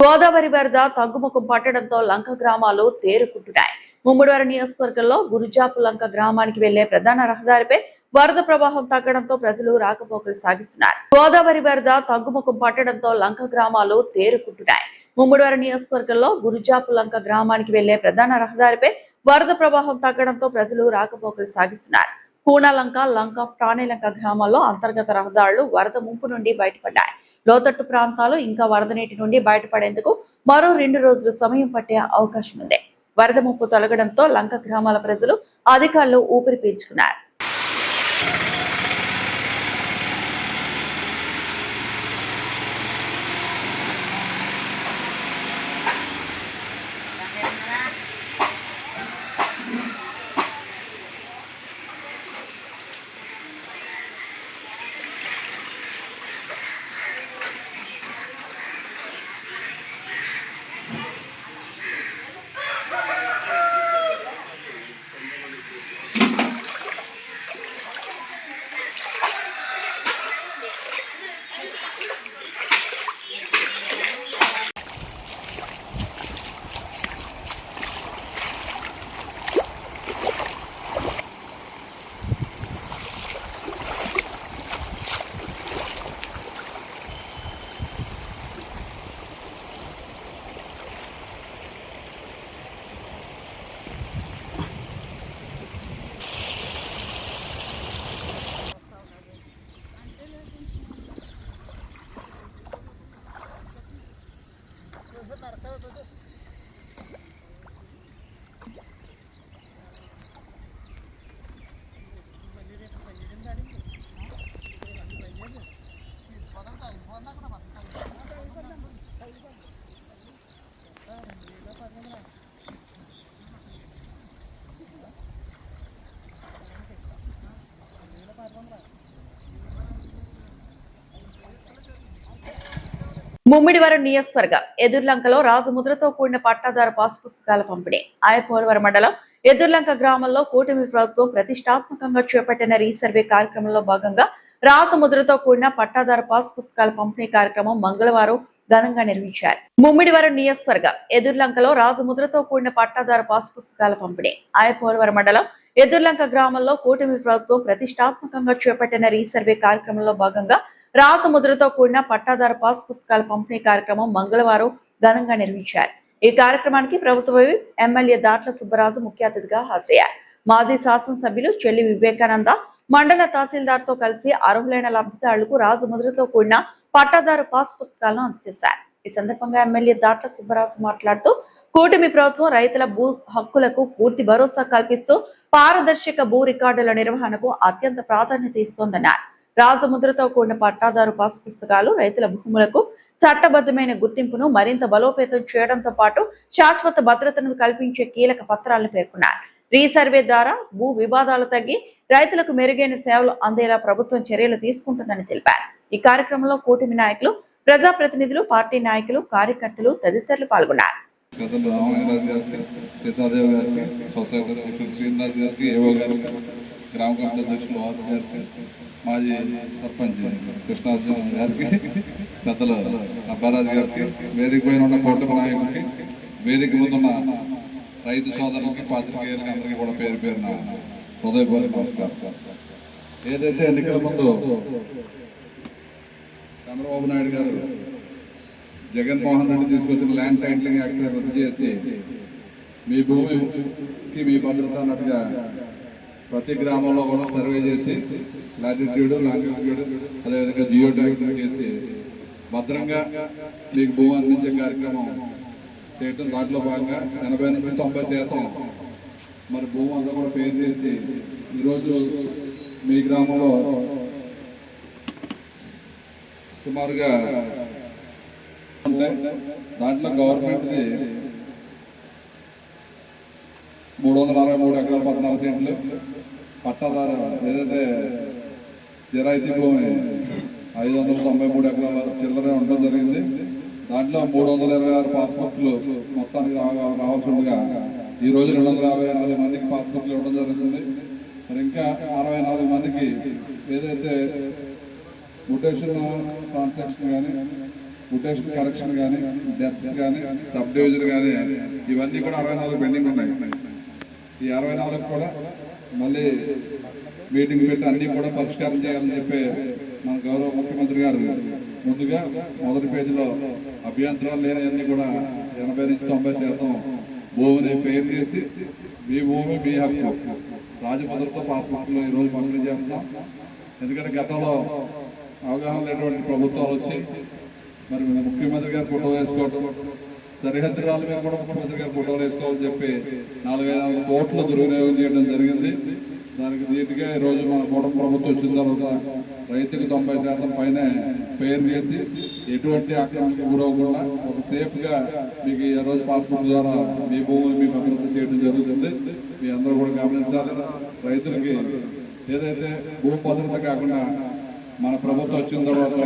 గోదావరి వరద తగ్గుముఖం పట్టడంతో లంక గ్రామాలు తేరుకుంటున్నాయి. ముమ్మడివారి నియోజకవర్గంలో గురుజాపు లంక గ్రామానికి వెళ్లే ప్రధాన రహదారిపై వరద ప్రవాహం తగ్గడంతో ప్రజలు రాకపోకలు సాగిస్తున్నారు. గోదావరి వరద తగ్గుముఖం పట్టడంతో లంక గ్రామాలు తేరుకుంటున్నాయి. ముమ్మడివారి నియోజకవర్గంలో గురుజాపు లంక గ్రామానికి వెళ్లే ప్రధాన రహదారిపై వరద ప్రవాహం తగ్గడంతో ప్రజలు రాకపోకలు సాగిస్తున్నారు. కూనలంక, లంక, టానేలంక గ్రామాల్లో అంతర్గత రహదారులు వరద ముంపు నుండి బయటపడ్డాయి. లోతట్టు ప్రాంతాలు ఇంకా వరద నీటి నుండి బయటపడేందుకు మరో 2 రోజులు సమయం పట్టే అవకాశం ఉంది. వరద ముప్పు తొలగడంతో లంక గ్రామాల ప్రజలు, అధికారులు ఊపిరి పీల్చుకున్నారు. ముమ్మిడివరం నియోజకవర్గ ఎదుర్లంకలో రాజముద్రతో కూడిన పట్టాదారు పాస్ పుస్తకాల పంపిణీ. ఆయపోలవరం మండలం ఎదుర్లంక గ్రామంలో కూటమి ప్రభుత్వం ప్రతిష్టాత్మకంగా చేపట్టిన రీసర్వే కార్యక్రమంలో భాగంగా రాజముద్రతో కూడిన పట్టాదారు పాస్ పుస్తకాల పంపిణీ కార్యక్రమం మంగళవారం ఘనంగా నిర్వహించారు. ముమ్మిడివరం నియోజకవర్గ ఎదుర్లంకలో రాజముద్రతో కూడిన పట్టాదారు పాస్ పుస్తకాల పంపిణీ. ఆయపోలవరం మండలం ఎదుర్లంక గ్రామంలో కూటమి ప్రభుత్వం ప్రతిష్టాత్మకంగా చేపట్టిన రీసర్వే కార్యక్రమంలో భాగంగా రాజముద్రతో కూడిన పట్టాదారు పాస్ పుస్తకాల పంపిణీ కార్యక్రమం మంగళవారం ఘనంగా నిర్వహించారు. ఈ కార్యక్రమానికి ప్రభుత్వ ఎమ్మెల్యే దాట్ల సుబ్బరాజు ముఖ్య అతిథిగా హాజరయ్యారు. మాజీ శాసనసభ్యులు చెల్లి వివేకానంద మండల తహసీల్దార్ తో కలిసి అర్హులైన లబ్ధిదారులకు రాజముద్రతో కూడిన పట్టాదారు పాస్ పుస్తకాలను అందజేశారు. ఈ సందర్భంగా ఎమ్మెల్యే దాట్ల సుబ్బరాజు మాట్లాడుతూ కూటమి ప్రభుత్వం రైతుల భూ హక్కులకు పూర్తి భరోసా కల్పిస్తూ పారదర్శక భూ రికార్డుల నిర్వహణకు అత్యంత ప్రాధాన్యత ఇస్తోందన్నారు. రాజముద్రతో కూడిన పట్టాదారు పాస్ పుస్తకాలు రైతుల భూములకు చట్టబద్ధమైన గుర్తింపును మరింత బలోపేతం చేయడంతో పాటు శాశ్వత భద్రతను కల్పించే కీలక పత్రాలను పేర్కొన్నారు. రీసర్వే ద్వారా భూ వివాదాలు తగ్గి రైతులకు మెరుగైన సేవలు అందేలా ప్రభుత్వం చర్యలు తీసుకుంటుందని తెలిపారు. ఈ కార్యక్రమంలో కూటమి నాయకులు, ప్రజాప్రతినిధులు, పార్టీ నాయకులు, కార్యకర్తలు తదితరులు పాల్గొన్నారు. గ్రామ కమిటీ అధ్యక్షులు వాసు గారికి, మాజీ సర్పంచ్ కృష్ణార్జున గారికి, పెద్దలు అబ్బారాజు గారికి, వేదిక పైన ఉన్న కూటమి నాయకులకి, వేదిక ముందున్న రైతు సోదరులకి, పాత్రికేయులకి అందరికీ కూడా పేరు పేరున హృదయపూర్వక నమస్కారం. ఏదైతే ఎన్నికల ముందు చంద్రబాబు నాయుడు గారు జగన్మోహన్ రెడ్డి తీసుకొచ్చిన ల్యాండ్ టైటిలింగ్ యాక్ట్ రద్దు చేసి మీ భూమికి మీ భద్రత అన్నట్టుగా ప్రతి గ్రామంలో కూడా సర్వే చేసి లాటిట్యూడ్ లాంగిట్యూడ్ అదేవిధంగా జియో ట్యాగింగ్ చేసి భద్రంగా మీకు భూమి అందించే కార్యక్రమం చేయటం. దాంట్లో భాగంగా 80 నుంచి 90% మరి భూమి అంతా కూడా పేరు చేసి ఈరోజు మీ గ్రామంలో సుమారుగా ఉంటాయి. దాంట్లో గవర్నమెంట్ది 363 ఎకరాలు 14 సెంట్లు పట్టాదారు ఏదైతే జిరాయితీ భూమి 593 ఎకరాల చిల్లరే ఉండడం జరిగింది. దాంట్లో 326 పాస్బుక్లు మొత్తానికి రావాల్సి ఉండగా ఈరోజు 254 మందికి పాస్బుక్లు ఇవ్వడం జరుగుతుంది. మరి ఇంకా 64 మందికి ఏదైతే మ్యూటేషన్ ట్రాన్సాక్షన్ కానీ మ్యూటేషన్ కరెక్షన్ కానీ డెత్ కానీ సబ్ డివిజన్ కానీ ఇవన్నీ కూడా 64 పెండింగ్ ఉన్నాయి. ఈ 64 కూడా మళ్ళీ మీటింగ్ పెట్టి అన్నీ కూడా పరిష్కారం చేయాలని చెప్పి మన గౌరవ ముఖ్యమంత్రి గారు ముందుగా మొదటి పేజీలో అభ్యంతరాలు లేనివన్నీ కూడా 80 నుంచి 90% భూమిని పేరు చేసి మీ భూమి మీ హక్కు రాజభద్రతో పాస్బుక్లు ఈరోజు పంపిణీ చేస్తున్నాం. ఎందుకంటే గతంలో అవగాహన లేనటువంటి ప్రభుత్వాలు వచ్చి మరి ముఖ్యమంత్రి గారు ఫోటో వేసుకోవడం, సరిహద్దు రాళ్ళ మీద కూడా ముఖ్యమంత్రి గారు ఫోటోలు వేసుకోవాలని చెప్పి 4-5 కోట్ల దుర్వినియోగం చేయడం జరిగింది. దానికి నీట్గా ఈరోజు మన కూటమి ప్రభుత్వం వచ్చిన తర్వాత రైతుకు 90% పైన పేరు చేసి ఎటువంటి ఆక్రమణకు గురవకుండా ఒక సేఫ్గా మీకు ఈ రోజు పాస్బుక్ ద్వారా మీ భూమి మీ భద్రత చేయడం జరుగుతుంది. మీ అందరూ కూడా గమనించాలి. రైతులకి ఏదైతే భూ భద్రత కాకుండా మన ప్రభుత్వం వచ్చిన తర్వాత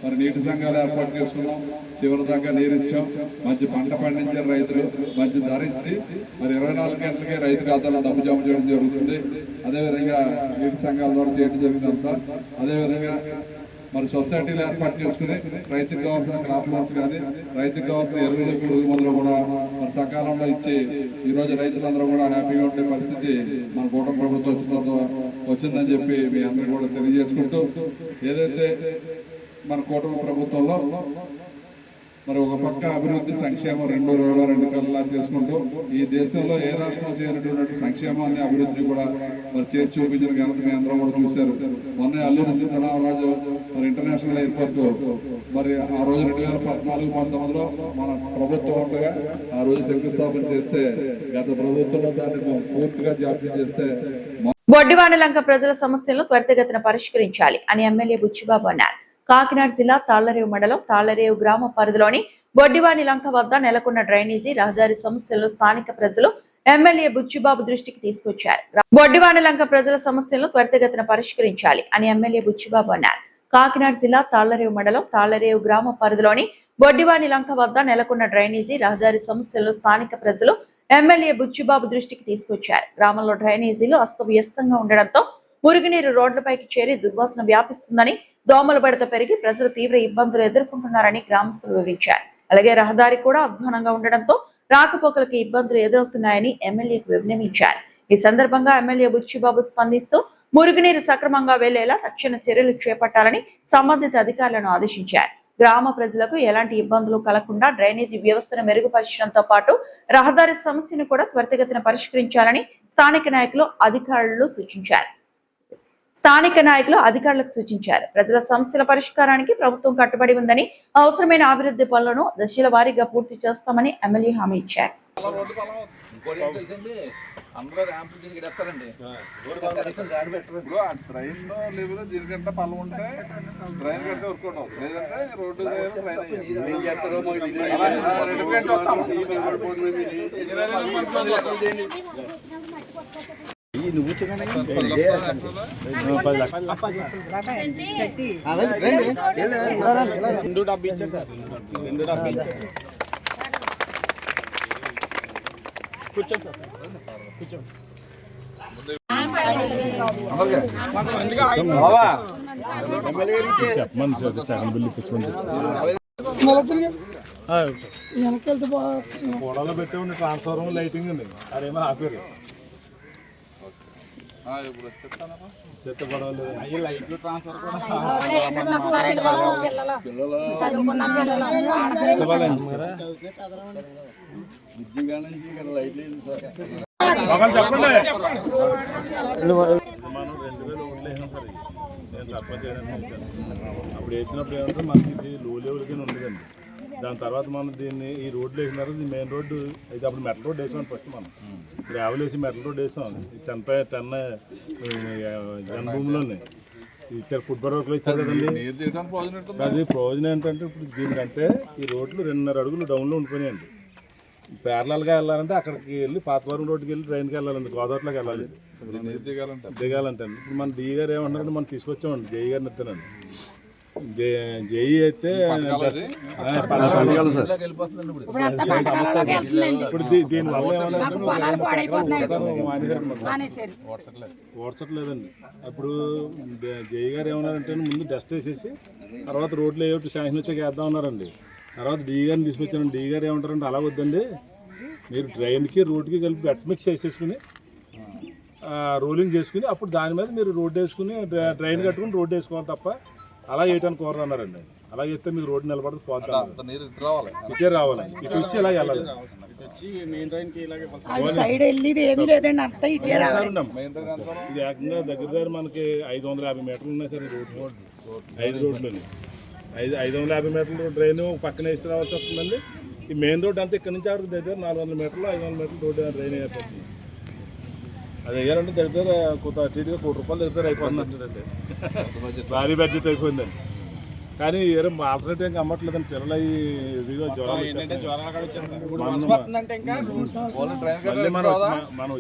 మరి నీటి సంఘాలు ఏర్పాటు చేసుకున్నాం, చివరి దాకా నీరు ఇచ్చాం, మంచి పంట పండించారు రైతులు, మంచి ధర ఇచ్చి మరి 24 గంటలకే రైతు ఖాతాలో డబ్బు జమ చేయడం జరుగుతుంది. అదేవిధంగా నీటి సంఘాల ద్వారా చేయడం జరిగిందంతా. అదేవిధంగా మరి సొసైటీలు ఏర్పాటు చేసుకుని రైతుకు కావాల్సిన క్రాప్ లోన్స్ కానీ రైతుకు కావాల్సిన ఎరువులు పురుగు మందులు కూడా మరి సకాలంలో ఇచ్చి ఈరోజు రైతులందరూ కూడా హ్యాపీగా ఉండే పరిస్థితి మన కూటమి ప్రభుత్వం వచ్చిందని చెప్పి మీ అందరూ కూడా తెలియజేసుకుంటూ ఏదైతే మన కూటమి ప్రభుత్వంలో మరి ఒక పక్క అభివృద్ధి సంక్షేమం 2 కళ్ళ చేసుకుంటూ ఈ దేశంలో ఏ రాష్ట్రం చేయనటువంటి సంక్షేమాన్ని అభివృద్ధిని కూడా మరి చేసి చూపించిన ఘనత మీ అందరూ కూడా చూశారు. మొన్న అల్లూరి సీతారామరాజు మరి ఇంటర్నేషనల్ ఎయిర్పోర్ట్ మరి ఆ రోజు 2014-19లో మన ప్రభుత్వం ఉండగా ఆ రోజు శంకుస్థాపన చేస్తే గత ప్రభుత్వంలో దాన్ని పూర్తిగా జాప్యం చేస్తే బొడ్డివాడలంక ప్రజల సమస్యలను త్వరితగతిన పరిష్కరించాలి అని ఎమ్మెల్యే బుచ్చిబాబు అన్నారు. కాకినాడ జిల్లా తాళ్లరేవు మండలం తాళ్లరేవు గ్రామ పరిధిలోని బొడ్డివాని లంక వద్ద నెలకొన్న డ్రైనేజీ రహదారి సమస్యలను స్థానిక ప్రజలు ఎమ్మెల్యే బుచ్చిబాబు దృష్టికి తీసుకొచ్చారు. బొడ్డివాని లంక ప్రజల సమస్యలను త్వరితగతిన పరిష్కరించాలి అని ఎమ్మెల్యే బుచ్చిబాబు అన్నారు. కాకినాడ జిల్లా తాళ్లరేవు మండలం తాళ్లరేవు గ్రామ పరిధిలోని బొడ్డివాని లంక వద్ద నెలకొన్న డ్రైనేజీ రహదారి సమస్యలను స్థానిక ప్రజలు ఎమ్మెల్యే బుచ్చిబాబు దృష్టికి తీసుకొచ్చారు. గ్రామంలో డ్రైనేజీలు అస్తవ్యస్తంగా ఉండడంతో మురుగునీరు రోడ్లపైకి చేరి దుర్వాసన వ్యాపిస్తుందని, దోమల బెడత పెరిగి ప్రజలు తీవ్ర ఇబ్బందులు ఎదుర్కొంటున్నారని గ్రామస్తులు వివరించారు. అలాగే రహదారి కూడా అధ్వానంగా ఉండడంతో రాకపోకలకు ఇబ్బందులు ఎదురవుతున్నాయని ఎమ్మెల్యేకు విన్నవించారు. ఈ సందర్భంగా ఎమ్మెల్యే బుచ్చిబాబు స్పందిస్తూ మురుగునీరు సక్రమంగా వెళ్లేలా తక్షణ చర్యలు చేపట్టాలని సంబంధిత అధికారులను ఆదేశించారు. గ్రామ ప్రజలకు ఎలాంటి ఇబ్బందులు కలగకుండా డ్రైనేజీ వ్యవస్థను మెరుగుపరచడంతో పాటు రహదారి సమస్యను కూడా త్వరితగతిన పరిష్కరించాలని స్థానిక నాయకులు అధికారులకు సూచించారు. ప్రజల సమస్యల పరిష్కారానికి ప్రభుత్వం కట్టుబడి ఉందని, అవసరమైన అభివృద్ధి పనులను దశల వారీగా పూర్తి చేస్తామని ఎమ్మెల్యే హామీ ఇచ్చారు. వెనకెళ్తే గోడలో పెట్టే ట్రాన్స్ఫార్మర్ లైటింగ్ ఉంది, అదేమో ఆపేరు. నేను సర్పంచ్ అప్పుడు వేసినప్పుడు ఏమంటే మనకి ఇది లో లెవెల్గానే ఉండదండి. దాని తర్వాత మనం దీన్ని ఈ రోడ్లు వేసిన తర్వాత ఇది మెయిన్ రోడ్డు అయితే అప్పుడు మెటల్ రోడ్ వేసాం ఫస్ట్ మనం గ్రావెల్ వేసి మెటల్ రోడ్ వేసాం 10 జన్మభూమిలోనే ఇచ్చారు. ఫుట్బాల్ వర్క్లో ఇచ్చారు కదండి. అది ప్రయోజనం ఏంటంటే ఇప్పుడు దీనికంటే ఈ రోడ్లు 2.5 అడుగులు డౌన్లో ఉండిపోయినాయండి. ప్యారలల్గా వెళ్ళాలంటే అక్కడికి వెళ్ళి పాతవరం రోడ్డుకి వెళ్ళి ట్రైన్కి వెళ్ళాలండి, గోదావరిలోకి వెళ్ళాలి దిగాలంటే. ఇప్పుడు మన డిఈ గారు ఏమన్నారంటే మనం తీసుకొచ్చామండి జేఈ గారిని ఇస్తానండి. జేఈ అయితే ఇప్పుడు దీనివల్ల ఓడ్చట్లేదండి. అప్పుడు జేఈ గారు ఏమన్నారంటే ముందు డస్ట్ వేసేసి తర్వాత రోడ్లు ఏమిటి శాంక్షన్ వచ్చాక వేద్దాం అన్నారండి. తర్వాత డిఈ గారిని తీసుకొచ్చానండి. డిఈ గారు ఏమంటారంటే అలా వద్దండి, మీరు డ్రైన్కి రోడ్డుకి కలిపి వెట్ మిక్స్ వేసేసుకుని రోలింగ్ చేసుకుని అప్పుడు దాని మీద మీరు రోడ్డు వేసుకుని డ్రైన్ కట్టుకుని రోడ్డు వేసుకోవాలి తప్ప అలా వేయటానికి కోరరు అన్నారండి. అలా చేస్తే మీకు రోడ్డు నిలబడితే పోతాం ఇటే రావాలి, ఇటు వచ్చి ఇలా వెళ్ళాలి. ఇది ఏకంగా దగ్గర మనకి 550 మీటర్లు ఉన్నాయి సార్. ఈ రోడ్లు 5 రోడ్లు 550 మీటర్లు డ్రైన్ పక్కన వేసి రావాల్సి వస్తుందండి. ఈ మెయిన్ రోడ్ అంతా ఇక్కడ నుంచి ఆవిడ దగ్గర 400 మీటర్లు 500 మీటర్లు రోడ్డు డ్రైన్ వేయాల్సి వస్తుంది. అది వేయాలంటే దగ్గర కొంత టీటీగా ₹1 కోటి దగ్గర అయిపోతుందంటే భారీ బడ్జెట్ అయిపోయిందండి. కానీ వేరే ఆల్టర్నేటివ్ ఇంకా అమ్మట్లేదండి. పిల్లలు ఇదిగో జ్వరాలు మనం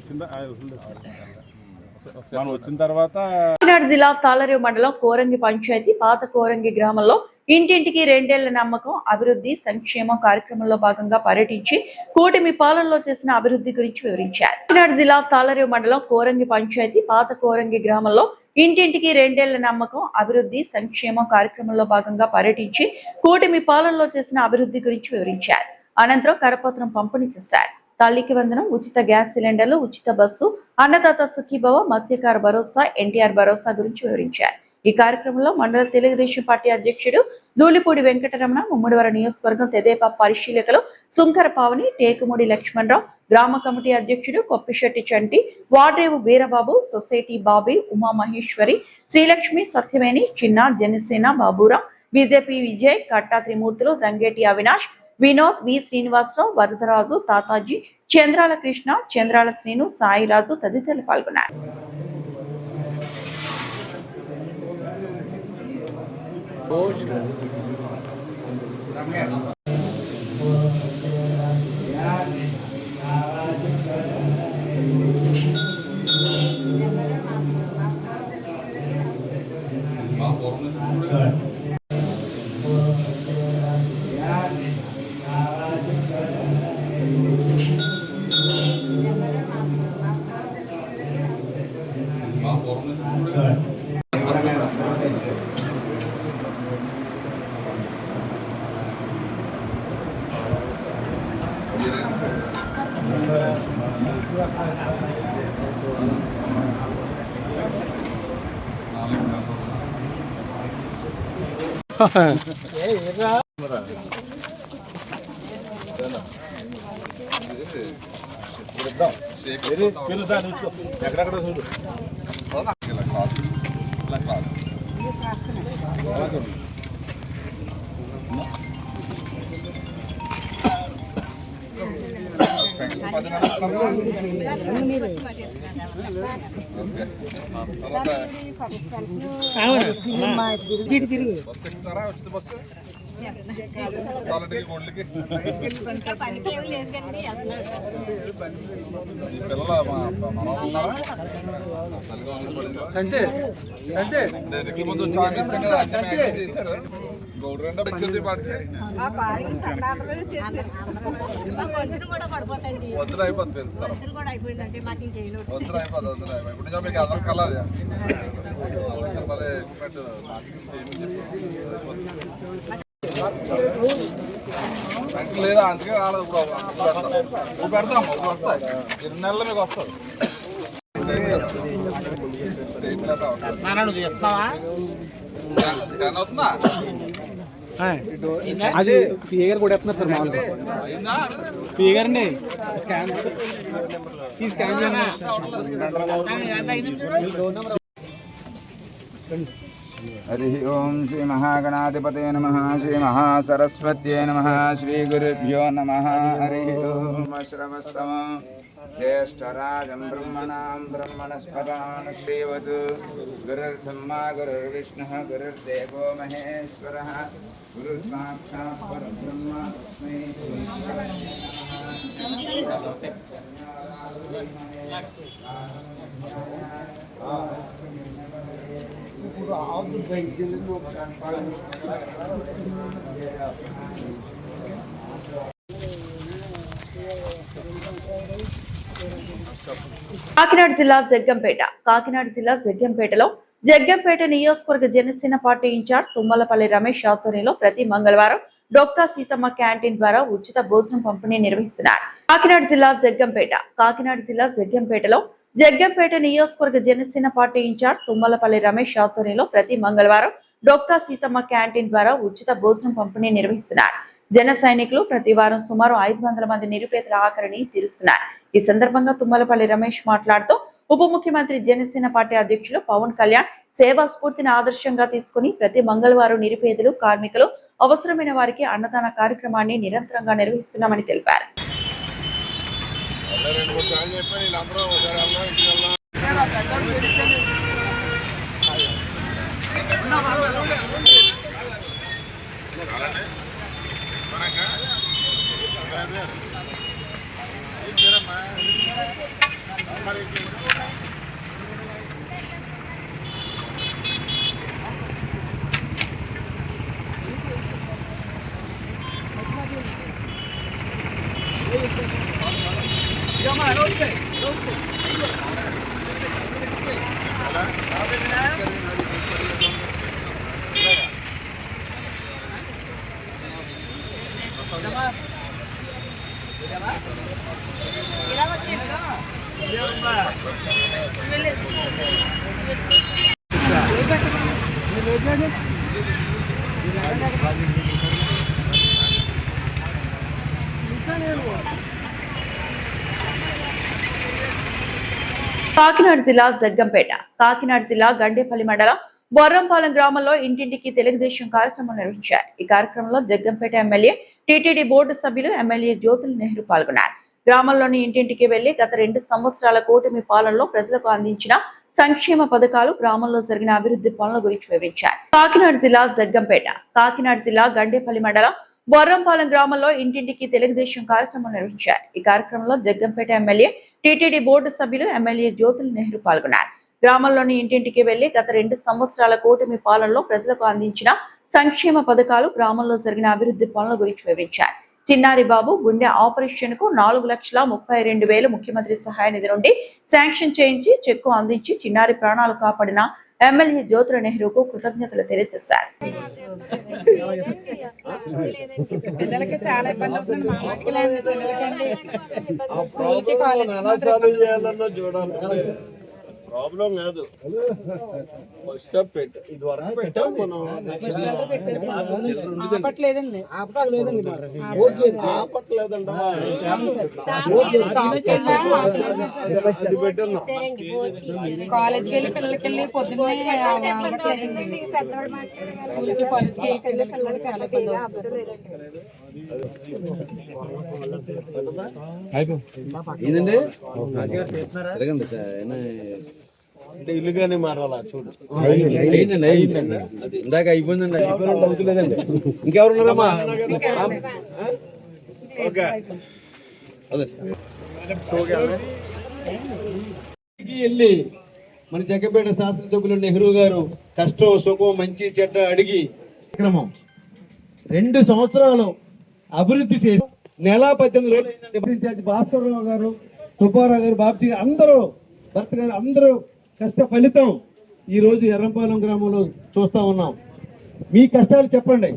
వచ్చిన తర్వాత కాకినాడ జిల్లా తాళరేవు మండలం కోరంగి పంచాయతీ పాత కోరంగి గ్రామంలో ఇంటింటికి 2 ఏళ్ల నమ్మకం అభివృద్ధి సంక్షేమం కార్యక్రమంలో భాగంగా పర్యటించి కూటమి పాలనలో చేసిన అభివృద్ధి గురించి వివరించారు. కాకినాడ జిల్లా తాళరేవు మండలం కోరంగి పంచాయతీ పాత కోరంగి గ్రామంలో ఇంటింటికి 2 ఏళ్ల నమ్మకం అభివృద్ధి సంక్షేమం కార్యక్రమంలో భాగంగా పర్యటించి కూటమి పాలనలో చేసిన అభివృద్ధి గురించి వివరించారు. అనంతరం కరపత్రం పంపిణీ చేశారు. తల్లికి వందనం, ఉచిత గ్యాస్ సిలిండర్లు, ఉచిత బస్సు, అన్నదాత సుఖీభవ, మత్స్యకార భరోసా, ఎన్టీఆర్ భరోసా గురించి వివరించారు. ఈ కార్యక్రమంలో మండల తెలుగుదేశం పార్టీ అధ్యక్షుడు ధూళిపూడి వెంకటరమణ, ముమ్మడివరం నియోజకవర్గం తెదేపా పరిశీలకులు సుంకర పావని, టేకుమూడి లక్ష్మణరావు, గ్రామ కమిటీ అధ్యక్షుడు కొప్పిశెట్టి చంటి, వార్డేవు వీరబాబు, సొసైటీ బాబీ, ఉమామహేశ్వరి, శ్రీలక్ష్మి, సత్యవేణి, చిన్న, జనసేన బాబురావు, బీజేపీ విజయ్, కట్టా త్రిమూర్తులు, దంగేటి అవినాష్, వినోద్, వి శ్రీనివాసరావు, వరదరాజు, తాతాజీ, చంద్రాల కృష్ణ, చంద్రాల శ్రీను, సాయిరాజు తదితరులు పాల్గొన్నారు. ఎక్కడెక్కడ చూడు లేదా అందుకే రాలేదు. ఇప్పుడు పెడతాము, వస్తాయి 2 నెలలు మీకు వస్తారు. అది పిఏ గారు కూడా ఎత్తున్నారు సార్ మామూలుగా పిఏ గారండి స్కాన్ హరి ఓం శ్రీ మహాగణాధిపతే నమః శ్రీ మహాసరస్వత్యై నమః శ్రీ గురుభ్యో నమః హరి ఓం శ్రవస్తమ జ్యేష్ఠరాజం బ్రహ్మణాం బ్రహ్మణస్పదాన్ శ్రీవతు గురుర్బ్రహ్మా గురుర్విష్ణుః గురుర్దేవో మహేశ్వరः గురుర్సాక్షాత్ పరబ్రహ్మ తస్మై కాకినాడ జిల్లా జగ్గంపేటలో జగ్గంపేట నియోజకవర్గ జనసేన పార్టీ ఇన్ఛార్జ్ తుమ్మలపల్లి రమేష్ ఆధ్వర్యంలో ప్రతి మంగళవారం డొక్కా సీతమ్మ క్యాంటీన్ ద్వారా ఉచిత భోజనం పంపిణీ నిర్వహిస్తున్నారు. కాకినాడ జిల్లా జగ్గంపేటలో జగ్గంపేట నియోజకవర్గ జనసేన పార్టీ ఇన్ఛార్జ్ తుమ్మలపల్లి రమేష్ ఆధ్వర్యంలో ప్రతి మంగళవారం డొక్కా సీతమ్మ క్యాంటీన్ ద్వారా ఉచిత భోజనం పంపిణీ నిర్వహిస్తున్నారు. జన సైనికులు ప్రతి వారం సుమారు 500 మంది నిరుపేదల ఆఖరిని తీరుస్తున్నారు. ఈ సందర్భంగా తుమ్మలపల్లి రమేష్ మాట్లాడుతూ ఉప ముఖ్యమంత్రి జనసేన పార్టీ అధ్యక్షులు పవన్ కళ్యాణ్ సేవా స్ఫూర్తిని ఆదర్శంగా తీసుకుని ప్రతి మంగళవారం నిరుపేదలు, కార్మికులు, అవసరమైన వారికి అన్నదాన కార్యక్రమాన్ని నిరంతరంగా నిర్వహిస్తున్నామని తెలిపారు. కాకినాడ జిల్లా గండేపల్లి మండలం బొర్రంపాలెం గ్రామంలో ఇంటింటికి తెలుగుదేశం కార్యక్రమం నిర్వహించారు. ఈ కార్యక్రమంలో జగ్గంపేట ఎమ్మెల్యే, టీటీడీ బోర్డు సభ్యులు, ఎమ్మెల్యే జ్యోతుల నెహ్రూ పాల్గొన్నారు. గ్రామంలోని ఇంటింటికి వెళ్లి గత 2 సంవత్సరాల కూటమి పాలనలో ప్రజలకు అందించిన సంక్షేమ పథకాలు, గ్రామంలో జరిగిన అభివృద్ధి పనుల గురించి వివరించారు. కాకినాడ జిల్లా గండేపల్లి మండలం బొర్రంపాలెం గ్రామంలో ఇంటింటికి తెలుగుదేశం కార్యక్రమం నిర్వహించారు. ఈ కార్యక్రమంలో జగ్గంపేట ఎమ్మెల్యే, టీటీడీ బోర్డు సభ్యులు, ఎమ్మెల్యే జ్యోతుల నెహ్రూ పాల్గొన్నారు. గ్రామంలోని ఇంటింటికి వెళ్లి గత 2 సంవత్సరాల కూటమి పాలనలో ప్రజలకు అందించిన సంక్షేమ పథకాలు, గ్రామంలో జరిగిన అభివృద్ధి పనుల గురించి వివరించారు. చిన్నారి బాబు గుండె ఆపరేషన్ కు 4,32,000 ముఖ్యమంత్రి సహాయ నిధి నుండి శాంక్షన్ చేయించి చెక్కు అందించి చిన్నారి ప్రాణాలు కాపాడిన ఎమ్మెల్యే జ్యోతుల నెహ్రూకు కృతజ్ఞతలు తెలియజేశారు. ప్రాబ్లం కాదు, ఫస్ట్ స్టెప్ పెట్టు. ఇది వరకు పెట్టాం మనం ఆపట్లేదండి. కాలేజ్కి వెళ్ళి పిల్లలకి వెళ్ళి పొద్దున్నే ఏంటండి అంటే ఇల్లుగానే మారాలా చూడు. ఇందాక అయిపోయిందండి, అవుతులేదండి. ఇంకెవరున్నారమ్మా? ఓకే వెళ్ళి మన జగ్గంపేట శాసనసభ్యులు నెహ్రూ గారు కష్టం, సుఖం, మంచి చెడ్డ అడిగి క్రమం 2 సంవత్సరాలు అభివృద్ధి చేసి నెల 18 రోజులు భాస్కర్ రావు గారు, సుబ్బారావు గారు, బాబ్జీ అందరూ, భర్త గారు అందరూ కష్ట ఫలితం ఈ రోజు ఎర్రంపాలెం గ్రామంలో చూస్తా ఉన్నాం. మీ కష్టాలు చెప్పండి.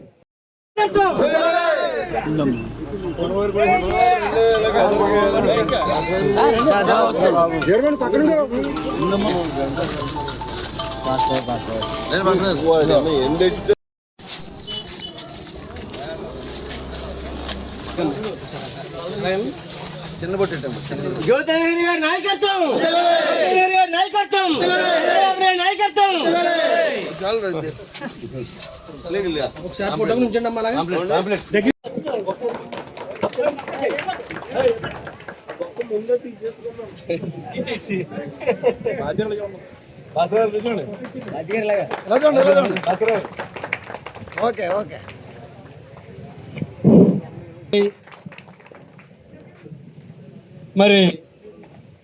మరి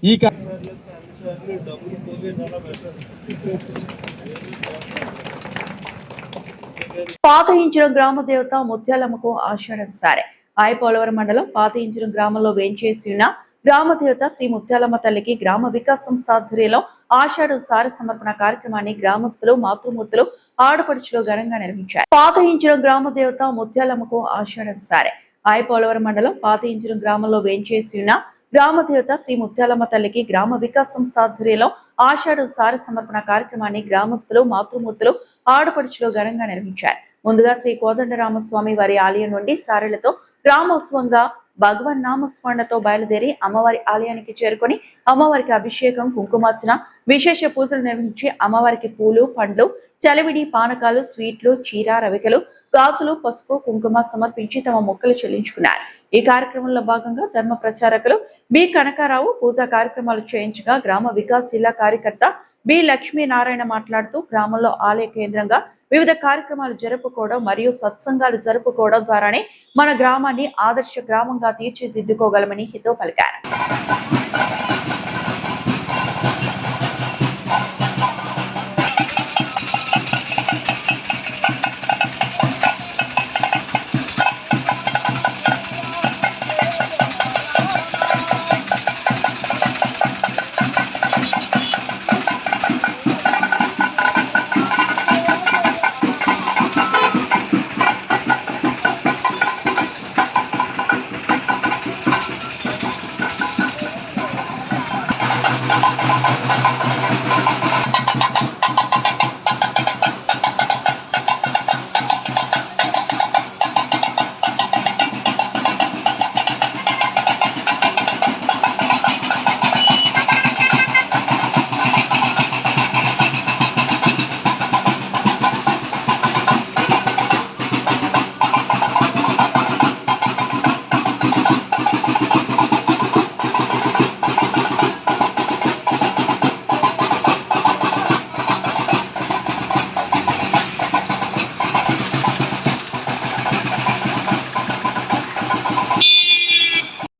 ఈ పాత ఇంచురం గ్రామ దేవత ముత్యాలమ్మకు ఆషాఢం సారే ఆయపోలవరం మండలం పాత ఇంచురం గ్రామంలో వేంచేసి ఉన్న గ్రామ దేవత శ్రీ ముత్యాలమ్మ తల్లికి గ్రామ వికాస్ సంస్థ ఆధ్వర్యంలో ఆషాఢం సారె సమర్పణ కార్యక్రమాన్ని గ్రామస్తులు మాతృమూర్తులు ఆడపడుచులు ఘనంగా నిర్వహించారు. పాత ఇంచురం గ్రామ దేవత ముత్యాలమ్మకు ఆషాఢం సారే ఆయపోలవరం మండలం పాత ఇంచురం గ్రామంలో వేంచేసి ఉన్న గ్రామ దేవత శ్రీ ముత్యాలమ్మ తల్లికి గ్రామ వికాస్ సంస్థ ఆధ్వర్యంలో ఆషాఢం సారె సమర్పణ కార్యక్రమాన్ని గ్రామస్తులు మాతృమూర్తులు ఆడపడుచులు ఘనంగా నిర్వహించారు. ముందుగా శ్రీ కోదండరామస్వామి వారి ఆలయం నుండి సారెలతో గ్రామోత్సవంగా భగవన్ నామస్మరణతో బయలుదేరి అమ్మవారి ఆలయానికి చేరుకొని అమ్మవారికి అభిషేకం కుంకుమార్చన విశేష పూజలు నిర్వహించి అమ్మవారికి పూలు పండ్లు చలివిడి పానకాలు స్వీట్లు చీర రవికలు గాజులు పసుపు కుంకుమ సమర్పించి తమ మొక్కలు చెల్లించుకున్నారు. ఈ కార్యక్రమంలో భాగంగా ధర్మ ప్రచారకులు బి కనకారావు పూజా కార్యక్రమాలు చేయించగా గ్రామ వికాస్ జిల్లా కార్యకర్త బి లక్ష్మీనారాయణ మాట్లాడుతూ గ్రామంలో ఆలయ కేంద్రంగా వివిధ కార్యక్రమాలు జరుపుకోవడం మరియు సత్సంగాలు జరుపుకోవడం ద్వారానే మన గ్రామాన్ని ఆదర్శ గ్రామంగా తీర్చిదిద్దుకోగలమని హితో పలికారు.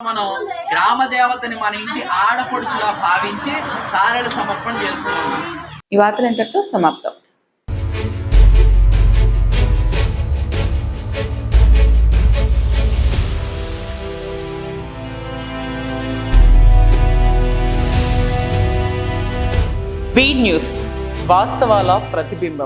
మనం గ్రామ దేవతని మన ఇంటి ఆడపడుచులా భావించి సారెల సమర్పణ చేస్తున్నాం. ఈ వార్తలు ఇంతటితో సమాప్తం. వి న్యూస్ వాస్తవాల ప్రతిబింబం.